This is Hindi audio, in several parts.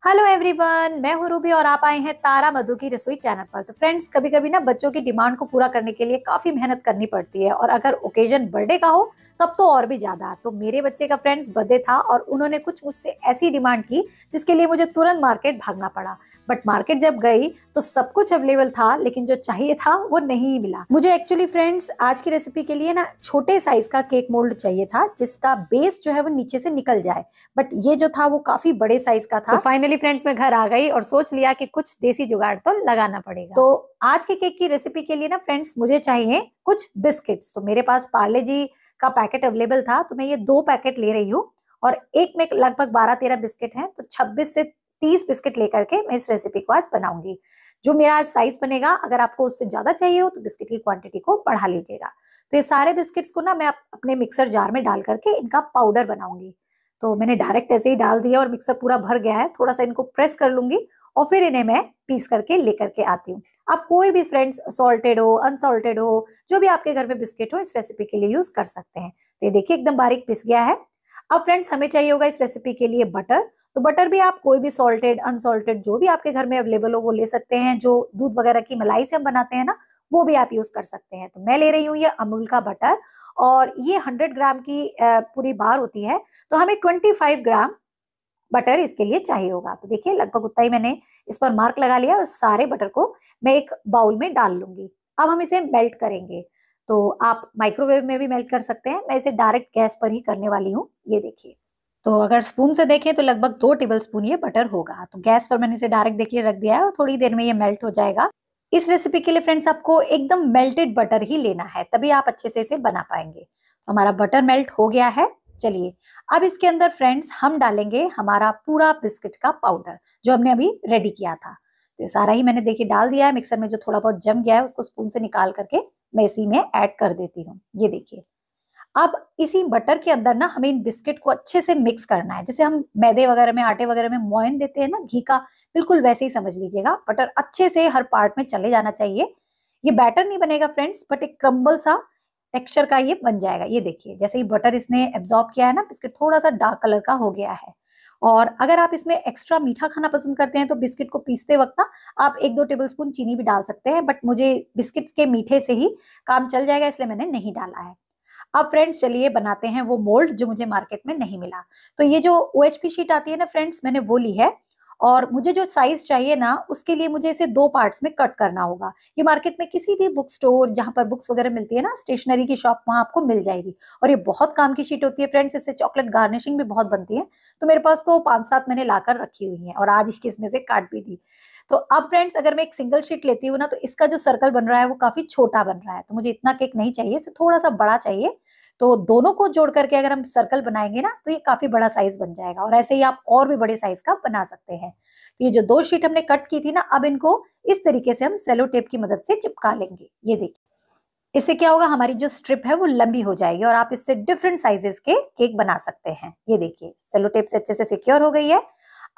हेलो एवरीवन, मैं हूँ रूबी और आप आए हैं तारा मधु की रसोई चैनल पर। तो फ्रेंड्स, कभी कभी ना बच्चों की डिमांड को पूरा करने के लिए काफी मेहनत करनी पड़ती है, और अगर ओकेजन बर्थडे का हो तब तो और भी ज्यादा। तो मेरे बच्चे का फ्रेंड्स बर्थडे था और उन्होंने कुछ मुझसे ऐसी डिमांड की जिसके लिए मुझे तुरंत मार्केट भागना पड़ा। बट मार्केट जब गई तो सब कुछ अवेलेबल था, लेकिन जो चाहिए था वो नहीं मिला। मुझे एक्चुअली फ्रेंड्स आज की रेसिपी के लिए ना छोटे साइज का केक मोल्ड चाहिए था, जिसका बेस जो है वो नीचे से निकल जाए। बट ये जो था वो काफी बड़े साइज का था। तो फाइनली फ्रेंड्स मैं घर आ गई और सोच लिया कि कुछ देसी जुगाड़ तो लगाना पड़ेगा। तो आज के केक की रेसिपी के लिए ना फ्रेंड्स मुझे चाहिए कुछ बिस्किट्स। तो मेरे पास पार्ले जी का पैकेट अवेलेबल था, तो मैं ये 2 पैकेट ले रही हूँ और एक में लगभग 12-13 बिस्किट हैं। तो 26 से 30 बिस्किट लेकर के मैं इस रेसिपी को आज बनाऊंगी। जो मेरा आज साइज बनेगा, अगर आपको उससे ज्यादा चाहिए हो तो बिस्किट की क्वांटिटी को बढ़ा लीजिएगा। तो ये सारे बिस्किट्स को ना मैं अपने मिक्सर जार में डाल करके इनका पाउडर बनाऊंगी। तो मैंने डायरेक्ट ऐसे ही डाल दिया और मिक्सर पूरा भर गया है। थोड़ा सा इनको प्रेस कर लूंगी और फिर इन्हें मैं पीस करके लेकर के आती हूँ। आप कोई भी फ्रेंड्स सॉल्टेड हो, अनसॉल्टेड हो, जो भी आपके घर में बिस्किट हो, इस रेसिपी के लिए यूज कर सकते हैं। तो ये देखिए एकदम बारीक पिस गया है। अब फ्रेंड्स हमें चाहिए होगा इस रेसिपी के लिए बटर। तो बटर भी आप कोई भी सॉल्टेड, अनसॉल्टेड, जो भी आपके घर में अवेलेबल हो वो ले सकते हैं। जो दूध वगैरह की मलाई से हम बनाते हैं ना, वो भी आप यूज कर सकते हैं। तो मैं ले रही हूँ ये अमूल का बटर, और ये 100 ग्राम की पूरी बार होती है। तो हमें 25 ग्राम बटर इसके लिए चाहिए होगा। तो देखिए लगभग उतना ही मैंने इस पर मार्क लगा लिया और सारे बटर को मैं एक बाउल में डाल लूंगी। अब हम इसे मेल्ट करेंगे। तो आप माइक्रोवेव में भी मेल्ट कर सकते हैं, मैं इसे डायरेक्ट गैस पर ही करने वाली हूँ। ये देखिए, तो अगर स्पून से देखें तो लगभग 2 टेबल स्पून ये बटर होगा। तो गैस पर मैंने इसे डायरेक्ट देखिए रख दिया है और थोड़ी देर में ये मेल्ट हो जाएगा। इस रेसिपी के लिए फ्रेंड्स आपको एकदम मेल्टेड बटर ही लेना है, तभी आप अच्छे से इसे बना पाएंगे। तो हमारा बटर मेल्ट हो गया है। चलिए अब इसके अंदर फ्रेंड्स हम डालेंगे हमारा पूरा बिस्किट का पाउडर जो हमने अभी रेडी किया था। तो ये सारा ही मैंने देखिए डाल दिया है मिक्सर में। जो थोड़ा बहुत जम गया है उसको स्पून से निकाल करके मैं इसी में ऐड कर देती हूँ। ये देखिए, अब इसी बटर के अंदर ना हमें इन बिस्किट को अच्छे से मिक्स करना है। जैसे हम मैदे वगैरह में, आटे वगैरह में मोयन देते हैं ना घी का, बिल्कुल वैसे ही समझ लीजिएगा। बटर अच्छे से हर पार्ट में चले जाना चाहिए। ये बैटर नहीं बनेगा फ्रेंड्स, बट एक क्रम्बल सा टेक्सचर का ये बन जाएगा। ये देखिए जैसे ही बटर इसने एब्जॉर्ब किया है ना, बिस्किट थोड़ा सा डार्क कलर का हो गया है। और अगर आप इसमें एक्स्ट्रा मीठा खाना पसंद करते हैं तो बिस्किट को पीसते वक्त ना आप 1-2 टेबलस्पून चीनी भी डाल सकते हैं, बट मुझे बिस्किट्स के मीठे से ही काम चल जाएगा, इसलिए मैंने नहीं डाला है। अब फ्रेंड्स चलिए बनाते हैं वो मोल्ड जो मुझे मार्केट में नहीं मिला। तो ये जो OHP शीट आती है ना फ्रेंड्स, मैंने वो ली है। और मुझे जो साइज चाहिए ना उसके लिए मुझे इसे 2 पार्ट्स में कट करना होगा। ये मार्केट में किसी भी बुक स्टोर जहां पर बुक्स वगैरह मिलती है ना, स्टेशनरी की शॉप, वहां आपको मिल जाएगी। और ये बहुत काम की शीट होती है फ्रेंड्स, इससे चॉकलेट गार्निशिंग भी बहुत बनती है। तो मेरे पास तो 5-7 मैंने लाकर रखी हुई है और आज ही इसमें से काट भी दी। तो अब फ्रेंड्स अगर मैं एक सिंगल शीट लेती हूँ ना, तो इसका जो सर्कल बन रहा है वो काफी छोटा बन रहा है। तो मुझे इतना केक नहीं चाहिए, इसे थोड़ा सा बड़ा चाहिए। तो दोनों को जोड़ करके अगर हम सर्कल बनाएंगे ना तो ये काफी बड़ा साइज बन जाएगा, और ऐसे ही आप और भी बड़े साइज का बना सकते हैं। तो ये जो 2 शीट हमने कट की थी ना, अब इनको इस तरीके से हम सेलो टेप की मदद से चिपका लेंगे। ये देखिए, इससे क्या होगा, हमारी जो स्ट्रिप है वो लंबी हो जाएगी और आप इससे डिफरेंट साइजेस के केक बना सकते हैं। ये देखिए सेलो टेप से अच्छे से सिक्योर हो गई है।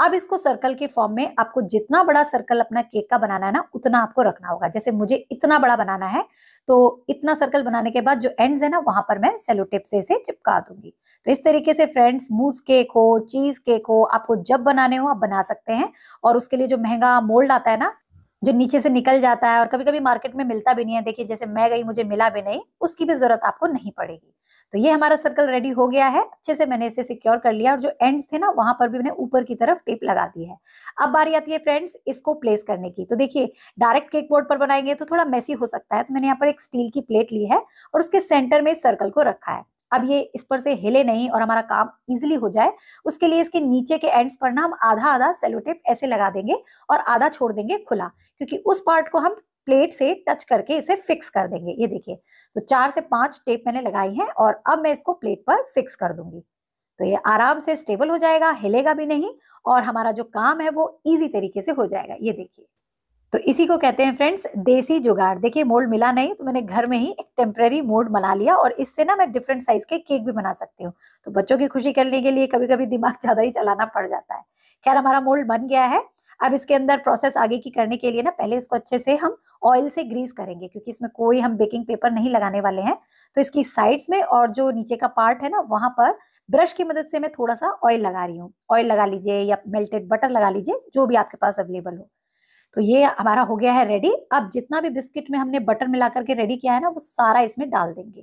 अब इसको सर्कल के फॉर्म में, आपको जितना बड़ा सर्कल अपना केक का बनाना है ना उतना आपको रखना होगा। जैसे मुझे इतना बड़ा बनाना है, तो इतना सर्कल बनाने के बाद जो एंड्स है ना वहां पर मैं सेलो टेप से इसे चिपका दूंगी। तो इस तरीके से फ्रेंड्स मूस केक हो, चीज केक हो, आपको जब बनाने हो आप बना सकते हैं। और उसके लिए जो महंगा मोल्ड आता है ना, जो नीचे से निकल जाता है और कभी कभी मार्केट में मिलता भी नहीं है, देखिए जैसे मैं गई मुझे मिला भी नहीं, उसकी भी जरूरत आपको नहीं पड़ेगी। तो ये हमारा सर्कल रेडी हो गया है। अच्छे से मैंने इसे सिक्योर कर लिया और जो एंड्स थे ना वहां पर भी मैंने ऊपर की तरफ टेप लगा दी है। अब बारी आती है फ्रेंड्स इसको प्लेस करने की। तो देखिए डायरेक्ट केक बोर्ड पर बनाएंगे तो थोड़ा मेसी हो सकता है, तो मैंने यहाँ पर एक स्टील की प्लेट ली है और उसके सेंटर में इस सर्कल को रखा है। अब ये इस पर से हिले नहीं और हमारा काम इजिली हो जाए, उसके लिए इसके नीचे के एंड्स पर ना हम आधा आधा सेलो टेप ऐसे लगा देंगे और आधा छोड़ देंगे खुला, क्योंकि उस पार्ट को हम प्लेट से टच करके इसे फिक्स कर देंगे। ये देखिए, तो 4 से 5 टेप मैंने लगाई हैं और अब मैं इसको प्लेट पर फिक्स कर दूंगी। तो ये आराम से स्टेबल हो जाएगा, हिलेगा भी नहीं, और हमारा जो काम है वो इजी तरीके से हो जाएगा। ये देखिए, तो इसी को कहते हैं फ्रेंड्स देसी जुगाड़। देखिए मोल्ड मिला नहीं तो मैंने घर में ही एक टेम्परेरी मोल्ड बना लिया, और इससे ना मैं डिफरेंट साइज के केक भी बना सकती हूँ। तो बच्चों की खुशी करने के लिए कभी कभी दिमाग ज्यादा ही चलाना पड़ जाता है। खैर हमारा मोल्ड बन गया है। अब इसके अंदर प्रोसेस आगे की करने के लिए ना पहले इसको अच्छे से हम ऑयल से ग्रीस करेंगे, क्योंकि इसमें कोई हम बेकिंग पेपर नहीं लगाने वाले हैं। तो इसकी साइड्स में और जो नीचे का पार्ट है ना वहां पर ब्रश की मदद से मैं थोड़ा सा ऑयल लगा रही हूँ। ऑयल लगा लीजिए या मेल्टेड बटर लगा लीजिए, जो भी आपके पास अवेलेबल हो। तो ये हमारा हो गया है रेडी। अब जितना भी बिस्किट में हमने बटर मिला करके रेडी किया है ना, वो सारा इसमें डाल देंगे।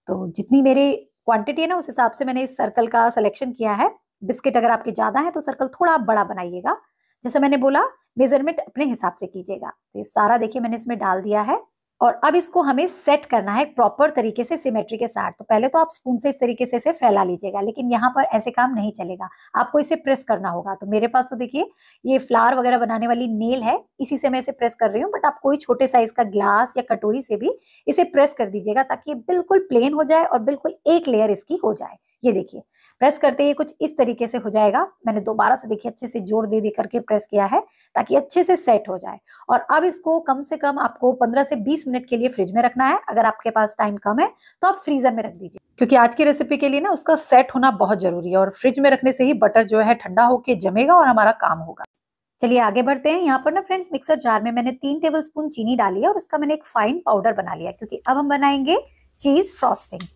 तो जितनी मेरी क्वांटिटी है ना, उस हिसाब से मैंने इस सर्कल का सिलेक्शन किया है। बिस्किट अगर आपके ज्यादा है तो सर्कल थोड़ा आप बड़ा बनाइएगा। जैसे मैंने बोला, मेजरमेंट अपने हिसाब से कीजिएगा। तो ये सारा देखिए मैंने इसमें डाल दिया है। और अब इसको हमें सेट करना है प्रॉपर तरीके से सिमेट्री के साथ। तो पहले तो आप स्पून से इस तरीके से इसे फैला लीजिएगा, लेकिन यहाँ पर ऐसे काम नहीं चलेगा, आपको इसे प्रेस करना होगा। तो मेरे पास तो देखिए ये फ्लावर वगैरह बनाने वाली नेल है, इसी से मैं इसे प्रेस कर रही हूँ। बट आप कोई छोटे साइज का ग्लास या कटोरी से भी इसे प्रेस कर दीजिएगा, ताकि ये बिल्कुल प्लेन हो जाए और बिल्कुल एक लेयर इसकी हो जाए। ये देखिए प्रेस करते ही कुछ इस तरीके से हो जाएगा। मैंने दोबारा से देखिए अच्छे से जोर दे दे करके प्रेस किया है, ताकि अच्छे से सेट हो जाए। और अब इसको कम से कम आपको 15 से 20 मिनट के लिए फ्रिज में रखना है। अगर आपके पास टाइम कम है तो आप फ्रीजर में रख दीजिए, क्योंकि आज की रेसिपी के लिए ना उसका सेट होना बहुत जरूरी है। और फ्रिज में रखने से ही बटर जो है ठंडा होके जमेगा और हमारा काम होगा। चलिए आगे बढ़ते हैं। यहाँ पर ना फ्रेंड्स, मिक्सर जार में मैंने 3 टेबलस्पून चीनी डाली है और उसका मैंने एक फाइन पाउडर बना लिया, क्योंकि अब हम बनाएंगे चीज फ्रॉस्टिंग।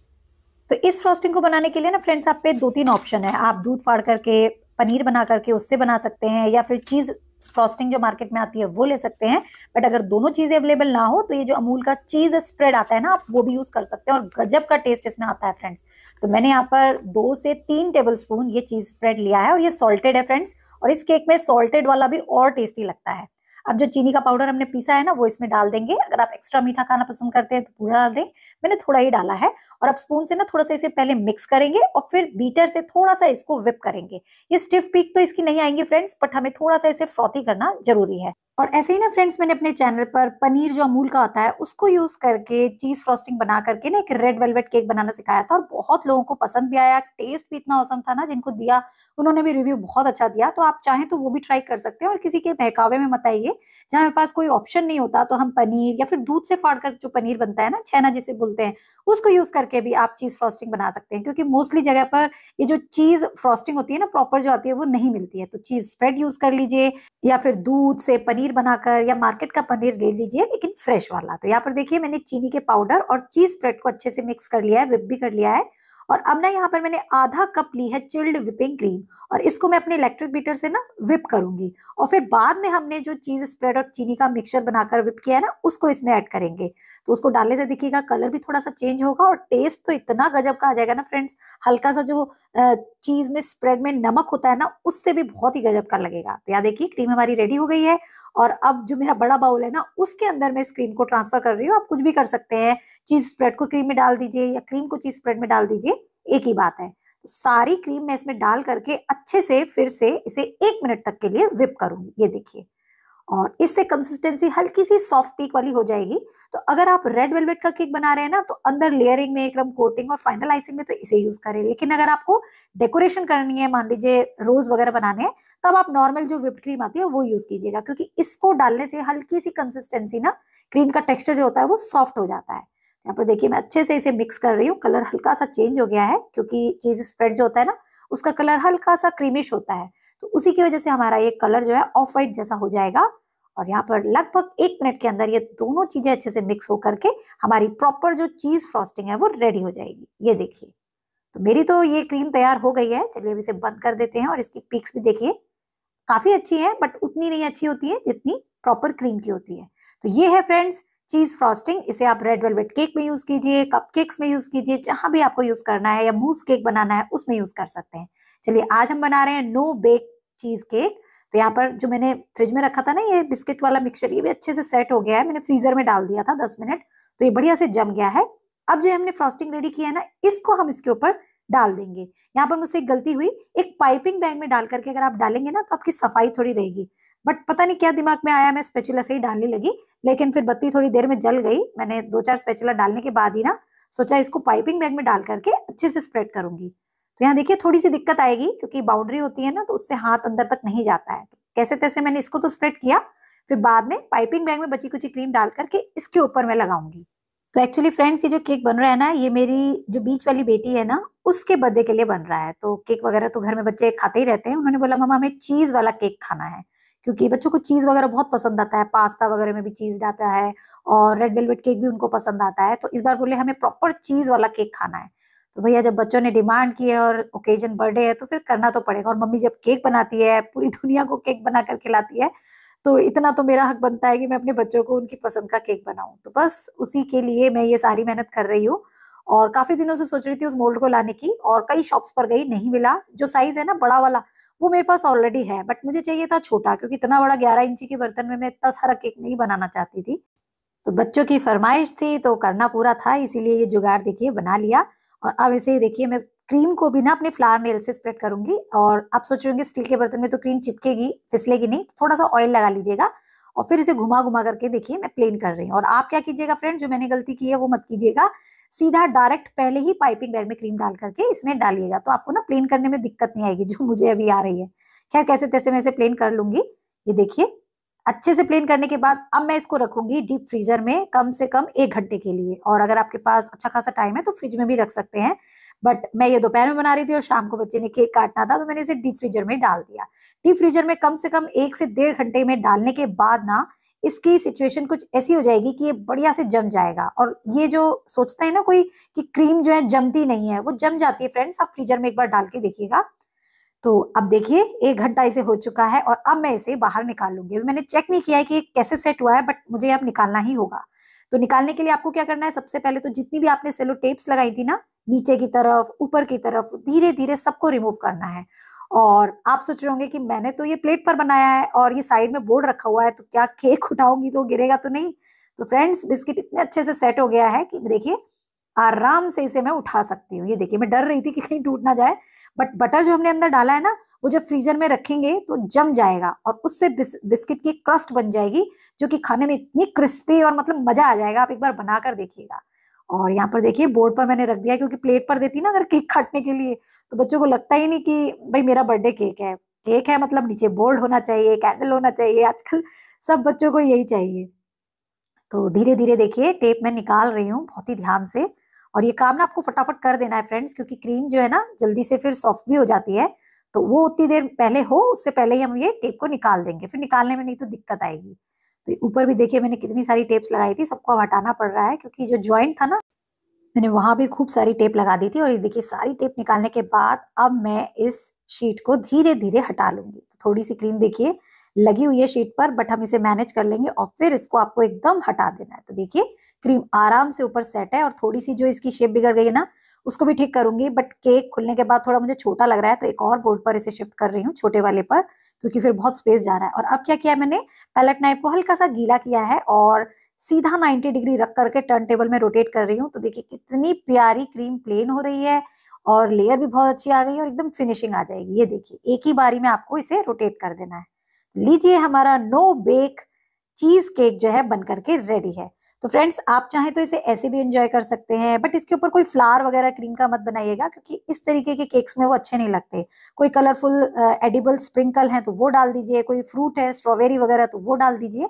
तो इस फ्रॉस्टिंग को बनाने के लिए ना फ्रेंड्स, आप पे 2-3 ऑप्शन है। आप दूध फाड़ करके पनीर बना करके उससे बना सकते हैं, या फिर चीज फ्रॉस्टिंग जो मार्केट में आती है वो ले सकते हैं। बट अगर दोनों चीजें अवेलेबल ना हो तो ये जो अमूल का चीज स्प्रेड आता है ना, आप वो भी यूज कर सकते हैं, और गजब का टेस्ट इसमें आता है फ्रेंड्स। तो मैंने यहाँ पर 2 से 3 टेबलस्पून ये चीज स्प्रेड लिया है, और ये सॉल्टेड है फ्रेंड्स। और इस केक में सॉल्टेड वाला भी और टेस्टी लगता है। अब जो चीनी का पाउडर हमने पीसा है ना, वो इसमें डाल देंगे। अगर आप एक्स्ट्रा मीठा खाना पसंद करते हैं तो पूरा डाल दें, मैंने थोड़ा ही डाला है। और अब स्पून से ना थोड़ा सा इसे पहले मिक्स करेंगे, और फिर बीटर से थोड़ा सा इसको विप करेंगे। ये स्टिफ पीक तो इसकी नहीं आएंगी फ्रेंड्स, बट हमें थोड़ा सा इसे फ्रॉथी करना जरूरी है। और ऐसे ही ना फ्रेंड्स, मैंने अपने चैनल पर पनीर जो अमूल का आता है उसको यूज करके चीज फ्रॉस्टिंग बना करके ना एक रेड वेलवेट केक बनाना सिखाया था, और बहुत लोगों को पसंद भी आया। टेस्ट भी इतना औसम था ना, जिनको दिया उन्होंने भी रिव्यू बहुत अच्छा दिया। तो आप चाहें तो वो भी ट्राई कर सकते हैं। और किसी के बहकावे में मत आइए। जहाँ मेरे पास कोई ऑप्शन नहीं होता तो हम पनीर, या फिर दूध से फाड़ कर जो पनीर बनता है ना, छेना जिसे बोलते हैं, उसको यूज करके भी आप चीज फ्रॉस्टिंग बना सकते हैं। क्योंकि मोस्टली जगह पर ये जो चीज फ्रॉस्टिंग होती है ना, प्रॉपर जो आती है वो नहीं मिलती है। तो चीज स्प्रेड यूज कर लीजिए, या फिर दूध से पनीर बनाकर, या मार्केट का पनीर ले लीजिए, लेकिन फ्रेश वाला। तो यहाँ पर देखिए मैंने चीनी के पाउडर और चीज स्प्रेड को अच्छे से मिक्स कर लिया है, विप भी कर लिया है। और अब ना यहाँ पर मैंने आधा कप ली है चिल्ड विपिंग क्रीम, और इसको मैं अपने इलेक्ट्रिक बीटर से ना विप करूंगी। और फिर बाद में हमने जो चीज स्प्रेड और चीनी का मिक्सचर बनाकर विप किया है ना, उसको इसमें ऐड करेंगे। तो उसको डालने से देखिएगा कलर भी थोड़ा सा चेंज होगा, और टेस्ट तो इतना गजब का आ जाएगा ना फ्रेंड्स। हल्का सा जो चीज में स्प्रेड में नमक होता है ना, उससे भी बहुत ही गजब का लगेगा। तो यहाँ देखिए क्रीम हमारी रेडी हो गई है। और अब जो मेरा बड़ा बाउल है ना, उसके अंदर मैं इस क्रीम को ट्रांसफर कर रही हूँ। आप कुछ भी कर सकते हैं, चीज स्प्रेड को क्रीम में डाल दीजिए या क्रीम को चीज स्प्रेड में डाल दीजिए, एक ही बात है। तो सारी क्रीम मैं इसमें डाल करके अच्छे से फिर से इसे 1 मिनट तक के लिए विप करूंगी। ये देखिए, और इससे कंसिस्टेंसी हल्की सी सॉफ्ट पीक वाली हो जाएगी। तो अगर आप रेड वेलवेट का केक बना रहे हैं ना, तो अंदर लेयरिंग में, एकदम कोटिंग और फाइनल आइसिंग में तो इसे यूज करें। लेकिन अगर आपको डेकोरेशन करनी है, मान लीजिए रोज वगैरह बनाने हैं, तब आप नॉर्मल जो व्हिप्ड क्रीम आती है वो यूज कीजिएगा। क्योंकि इसको डालने से हल्की सी कंसिस्टेंसी ना, क्रीम का टेक्सचर जो होता है वो सॉफ्ट हो जाता है। यहाँ पर देखिए मैं अच्छे से इसे मिक्स कर रही हूँ। कलर हल्का सा चेंज हो गया है, क्योंकि चीज स्प्रेड जो होता है ना, उसका कलर हल्का सा क्रीमिश होता है। तो उसी की वजह से हमारा ये कलर जो है ऑफ व्हाइट जैसा हो जाएगा। और यहाँ पर लगभग 1 मिनट के अंदर ये दोनों चीजें अच्छे से मिक्स होकर के हमारी प्रॉपर जो चीज फ्रॉस्टिंग है वो रेडी हो जाएगी। ये देखिए, तो मेरी तो ये क्रीम तैयार हो गई है। चलिए अब इसे बंद कर देते हैं। और इसकी पीक्स भी देखिए काफी अच्छी है, बट उतनी नहीं अच्छी होती है जितनी प्रॉपर क्रीम की होती है। तो ये है फ्रेंड्स चीज फ्रॉस्टिंग। इसे आप रेड वेलवेट केक में यूज कीजिए, कपकेक्स में यूज कीजिए, जहां भी आपको यूज करना है, या मूस केक बनाना है उसमें यूज कर सकते हैं। चलिए आज हम बना रहे हैं नो बेक चीज केक। तो यहाँ पर जो मैंने फ्रिज में रखा था ना ये बिस्किट वाला मिक्सचर, ये भी अच्छे से सेट हो गया है। मैंने फ्रीजर में डाल दिया था 10 मिनट, तो ये बढ़िया से जम गया है। अब जो हमने फ्रॉस्टिंग रेडी किया है ना, इसको हम इसके ऊपर डाल देंगे। यहाँ पर मुझसे एक गलती हुई, एक पाइपिंग बैग में डाल करके अगर आप डालेंगे ना, तो आपकी सफाई थोड़ी रहेगी। बट पता नहीं क्या दिमाग में आया, मैं स्पैचुला से ही डालने लगी, लेकिन फिर बत्ती थोड़ी देर में जल गई। मैंने 2-4 स्पैचुला डालने के बाद ही ना सोचा इसको पाइपिंग बैग में डाल करके अच्छे से स्प्रेड करूंगी। तो यहाँ देखिए थोड़ी सी दिक्कत आएगी, क्योंकि बाउंड्री होती है ना, तो उससे हाथ अंदर तक नहीं जाता है। तो कैसे तैसे मैंने इसको तो स्प्रेड किया, फिर बाद में पाइपिंग बैग में बची कुची क्रीम डाल करके इसके ऊपर मैं लगाऊंगी। तो एक्चुअली फ्रेंड्स, ये जो केक बन रहा है ना, ये मेरी जो बीच वाली बेटी है ना, उसके बर्थडे के लिए बन रहा है। तो केक वगैरह तो घर में बच्चे खाते ही रहते हैं। उन्होंने बोला मम्मा हमें चीज वाला केक खाना है, क्योंकि बच्चों को चीज वगैरह बहुत पसंद आता है। पास्ता वगैरह में भी चीज डालता है, और रेड वेलवेट केक भी उनको पसंद आता है। तो इस बार बोले हमें प्रॉपर चीज वाला केक खाना है। तो भैया जब बच्चों ने डिमांड की है और ओकेजन बर्थडे है तो फिर करना तो पड़ेगा। और मम्मी जब केक बनाती है, पूरी दुनिया को केक बना कर खिलाती है, तो इतना तो मेरा हक बनता है कि मैं अपने बच्चों को उनकी पसंद का केक बनाऊं। तो बस उसी के लिए मैं ये सारी मेहनत कर रही हूँ। और काफी दिनों से सोच रही थी उस मोल्ड को लाने की, और कई शॉप्स पर गई, नहीं मिला। जो साइज है ना बड़ा वाला, वो मेरे पास ऑलरेडी है, बट मुझे चाहिए था छोटा, क्योंकि इतना बड़ा 11 इंची के बर्तन में मैं इतना सारा केक नहीं बनाना चाहती थी। तो बच्चों की फरमाइश थी तो करना पूरा था, इसीलिए ये जुगाड़ देखिए बना लिया। और अब इसे देखिए मैं क्रीम को भी ना अपने फ्लावर नेल से स्प्रेड करूंगी। और आप सोच रहे होंगे स्टील के बर्तन में तो क्रीम चिपकेगी, फिसलेगी नहीं, तो थोड़ा सा ऑयल लगा लीजिएगा और फिर इसे घुमा घुमा करके देखिए मैं प्लेन कर रही हूँ। और आप क्या कीजिएगा फ्रेंड, जो मैंने गलती की है वो मत कीजिएगा। सीधा डायरेक्ट पहले ही पाइपिंग बैग में क्रीम डाल करके इसमें डालिएगा, तो आपको ना प्लेन करने में दिक्कत नहीं आएगी, जो मुझे अभी आ रही है। खैर कैसे तैसे मैं इसे प्लेन कर लूंगी। ये देखिए अच्छे से प्लेन करने के बाद अब मैं इसको रखूंगी डीप फ्रीजर में कम से कम 1 घंटे के लिए। और अगर आपके पास अच्छा खासा टाइम है तो फ्रिज में भी रख सकते हैं, बट मैं ये दोपहर में बना रही थी और शाम को बच्चे ने केक काटना था, तो मैंने इसे डीप फ्रीजर में डाल दिया। डीप फ्रीजर में कम से कम 1 से 1.5 घंटे में डालने के बाद ना इसकी सिचुएशन कुछ ऐसी हो जाएगी कि ये बढ़िया से जम जाएगा। और ये जो सोचता है ना कोई कि क्रीम जो है जमती नहीं है, वो जम जाती है फ्रेंड्स। आप फ्रीजर में एक बार डाल के देखिएगा। तो अब देखिए 1 घंटा इसे हो चुका है और अब मैं इसे बाहर निकाल लूंगी। अभी मैंने चेक नहीं किया है कि ये कैसे सेट हुआ है, बट मुझे अब निकालना ही होगा। तो निकालने के लिए आपको क्या करना है, सबसे पहले तो जितनी भी आपने सेलो टेप्स लगाई थी ना, नीचे की तरफ ऊपर की तरफ, धीरे धीरे सबको रिमूव करना है। और आप सोच रहे होंगे कि मैंने तो ये प्लेट पर बनाया है और ये साइड में बोर्ड रखा हुआ है, तो क्या केक उठाऊंगी तो गिरेगा तो नहीं। तो फ्रेंड्स बिस्किट इतने अच्छे से सेट हो गया है कि देखिए आराम से इसे मैं उठा सकती हूँ। ये देखिए मैं डर रही थी कि कहीं टूट ना जाए, बट बटर जो हमने अंदर डाला है ना, वो जब फ्रीजर में रखेंगे तो जम जाएगा और उससे बिस्किट की क्रस्ट बन जाएगी, जो कि खाने में इतनी क्रिस्पी और मतलब मजा आ जाएगा। आप एक बार बनाकर देखिएगा। और यहाँ पर देखिए बोर्ड पर मैंने रख दिया, क्योंकि प्लेट पर देती ना अगर केक काटने के लिए, तो बच्चों को लगता ही नहीं कि भाई मेरा बर्थडे केक है। केक है मतलब नीचे बोर्ड होना चाहिए, कैंडल होना चाहिए, आजकल सब बच्चों को यही चाहिए। तो धीरे धीरे देखिए टेप मैं निकाल रही हूँ बहुत ही ध्यान से। और ये काम ना आपको फटाफट कर देना है फ्रेंड्स, क्योंकि क्रीम जो है ना जल्दी से फिर सॉफ्ट भी हो जाती है। तो वो उतनी देर पहले हो, उससे पहले ही हम ये टेप को निकाल देंगे, फिर निकालने में नहीं तो दिक्कत आएगी। तो ऊपर भी देखिए मैंने कितनी सारी टेप्स लगाई थी, सबको अब हटाना पड़ रहा है, क्योंकि जो ज्वाइंट था ना, मैंने वहां भी खूब सारी टेप लगा दी थी। और ये देखिए सारी टेप निकालने के बाद अब मैं इस शीट को धीरे धीरे हटा लूंगी। तो थोड़ी सी क्रीम देखिए लगी हुई है शीट पर, बट हम इसे मैनेज कर लेंगे और फिर इसको आपको एकदम हटा देना है। तो देखिए क्रीम आराम से ऊपर सेट है, और थोड़ी सी जो इसकी शेप बिगड़ गई है ना, उसको भी ठीक करूंगी। बट केक खुलने के बाद थोड़ा मुझे छोटा लग रहा है, तो एक और बोर्ड पर इसे शिफ्ट कर रही हूँ, छोटे वाले पर, क्योंकि फिर बहुत स्पेस जा रहा है। और अब क्या किया है मैंने, पैलेट नाइफ को हल्का सा गीला किया है और सीधा 90 डिग्री रख करके टर्न टेबल में रोटेट कर रही हूँ। तो देखिए कितनी प्यारी क्रीम प्लेन हो रही है, और लेयर भी बहुत अच्छी आ गई है, और एकदम फिनिशिंग आ जाएगी। ये देखिए एक ही बारी में आपको इसे रोटेट कर देना है। लीजिए हमारा नो बेक चीज केक जो है बन करके रेडी है। तो फ्रेंड्स आप चाहें तो इसे ऐसे भी एंजॉय कर सकते हैं, बट इसके ऊपर कोई फ्लावर वगैरह क्रीम का मत बनाइएगा, क्योंकि इस तरीके के केक्स में वो अच्छे नहीं लगते। कोई कलरफुल एडिबल स्प्रिंकल है तो वो डाल दीजिए, कोई फ्रूट है स्ट्रॉबेरी वगैरह तो वो डाल दीजिए।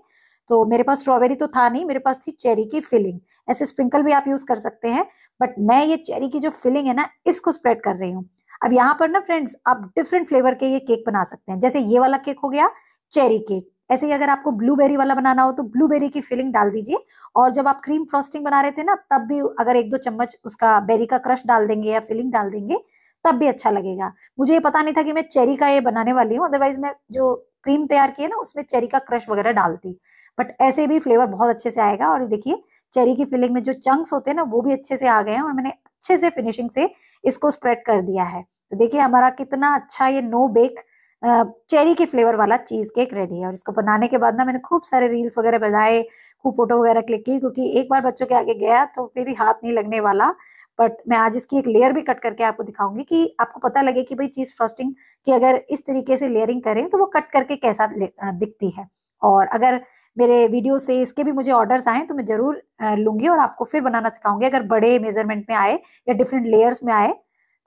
तो मेरे पास स्ट्रॉबेरी तो था नहीं, मेरे पास थी चेरी की फिलिंग। ऐसे स्प्रिंकल भी आप यूज कर सकते हैं, बट मैं ये चेरी की जो फिलिंग है ना, इसको स्प्रेड कर रही हूँ। अब यहाँ पर ना फ्रेंड्स आप डिफरेंट फ्लेवर के ये केक बना सकते हैं। जैसे ये वाला केक हो गया चेरी केक, ऐसे ही अगर आपको ब्लूबेरी वाला बनाना हो तो ब्लूबेरी की फिलिंग डाल दीजिए। और जब आप क्रीम फ्रॉस्टिंग बना रहे थे ना, तब भी अगर 1-2 चम्मच उसका बेरी का क्रश डाल देंगे या फिलिंग डाल देंगे, तब भी अच्छा लगेगा। मुझे ये पता नहीं था कि मैं चेरी का ये बनाने वाली हूँ, अदरवाइज मैं जो क्रीम तैयार की है ना उसमें चेरी का क्रश वगैरह डालती। बट ऐसे भी फ्लेवर बहुत अच्छे से आएगा। और देखिए चेरी की फिलिंग में जो चंक्स होते हैं ना, वो भी अच्छे से आ गए हैं, और मैंने अच्छे से फिनिशिंग से इसको स्प्रेड कर दिया है। तो देखिए हमारा कितना अच्छा ये नो बेक चेरी के फ्लेवर वाला चीज केक रेडी है। और इसको बनाने के बाद ना मैंने खूब सारे रील्स वगैरह बनाए, खूब फोटो वगैरह क्लिक की, क्योंकि एक बार बच्चों के आगे गया तो फिर ही हाथ नहीं लगने वाला। बट मैं आज इसकी एक लेयर भी कट करके आपको दिखाऊंगी, कि आपको पता लगे कि भाई चीज फ्रॉस्टिंग की अगर इस तरीके से लेयरिंग करें तो वो कट करके कैसा दिखती है। और अगर मेरे वीडियो से इसके भी मुझे ऑर्डर्स आए तो मैं जरूर लूंगी और आपको फिर बनाना सिखाऊंगी, अगर बड़े मेजरमेंट में आए या डिफरेंट लेयर्स में आए।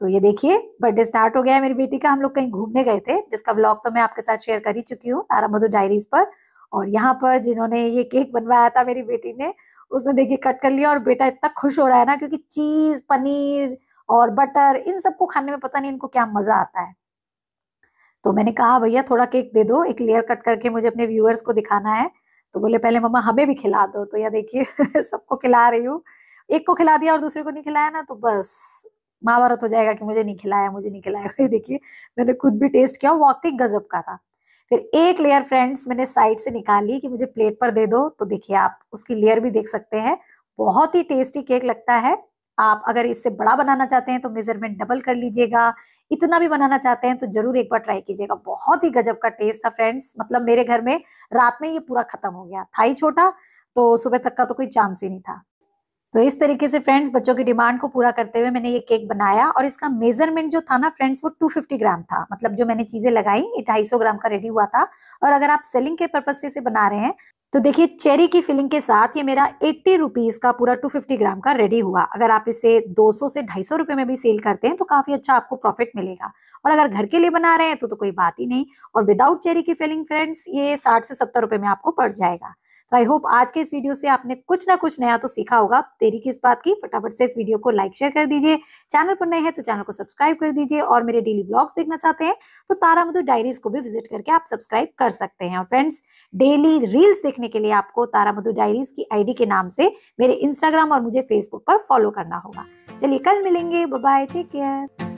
तो ये देखिए बर्थडे स्टार्ट हो गया है मेरी बेटी का। हम लोग कहीं घूमने गए थे, जिसका ब्लॉग तो मैं आपके साथ शेयर कर ही चुकी हूँ, तारा मधु डायरीज पर। और यहाँ पर जिन्होंने ये केक बनवाया था मेरी बेटी ने, उसने देखिए कट कर लिया, और बेटा इतना खुश हो रहा है ना, क्योंकि चीज पनीर और बटर इन सबको खाने में पता नहीं इनको क्या मजा आता है। तो मैंने कहा भैया थोड़ा केक दे दो, एक लेयर कट करके मुझे अपने व्यूअर्स को दिखाना है। तो बोले पहले मम्मा हमें भी खिला दो। तो यह देखिए सबको खिला रही हूँ। एक को खिला दिया और दूसरे को नहीं खिलाया ना, तो बस महाभारत हो जाएगा कि मुझे नहीं खिलाया, मुझे नहीं खिलाया। ये देखिए मैंने खुद भी टेस्ट किया, वाकई गजब का था। फिर एक लेयर फ्रेंड्स मैंने साइड से निकाली कि मुझे प्लेट पर दे दो, तो देखिए आप उसकी लेयर भी देख सकते हैं। बहुत ही टेस्टी केक लगता है। आप अगर इससे बड़ा बनाना चाहते हैं तो मेजरमेंट डबल कर लीजिएगा, इतना भी बनाना चाहते हैं तो जरूर एक बार ट्राई कीजिएगा। बहुत ही गजब का टेस्ट था फ्रेंड्स, मतलब मेरे घर में रात में ये पूरा खत्म हो गया था ही छोटा, तो सुबह तक का तो कोई चांस ही नहीं था। तो इस तरीके से फ्रेंड्स बच्चों की डिमांड को पूरा करते हुए मैंने ये केक बनाया, और इसका मेजरमेंट जो था ना फ्रेंड्स वो 250 ग्राम था। मतलब जो मैंने चीजें लगाई ये 250 ग्राम का रेडी हुआ था। और अगर आप सेलिंग के पर्पज से इसे बना रहे हैं तो देखिए चेरी की फिलिंग के साथ ये मेरा 80 रुपीज का पूरा 250 ग्राम का रेडी हुआ। अगर आप इसे 200 से 250 रुपए में भी सेल करते हैं तो काफी अच्छा आपको प्रॉफिट मिलेगा। और अगर घर के लिए बना रहे हैं तो कोई बात ही नहीं। और विदाउट चेरी की फिलिंग फ्रेंड्स ये 60 से 70 रुपए में आपको पड़ जाएगा। तो आई होप आज के इस वीडियो से आपने कुछ ना कुछ नया तो सीखा होगा। देरी किस बात की, फटाफट से इस वीडियो को लाइक शेयर कर दीजिए। चैनल पर नए हैं तो चैनल को सब्सक्राइब कर दीजिए, और मेरे डेली ब्लॉग्स देखना चाहते हैं तो तारा मधु डायरीज को भी विजिट करके आप सब्सक्राइब कर सकते हैं। और फ्रेंड्स डेली रील्स देखने के लिए आपको तारा मधु डायरीज की आईडी के नाम से मेरे इंस्टाग्राम और मुझे फेसबुक पर फॉलो करना होगा। चलिए कल मिलेंगे, बाय बाय, टेक केयर।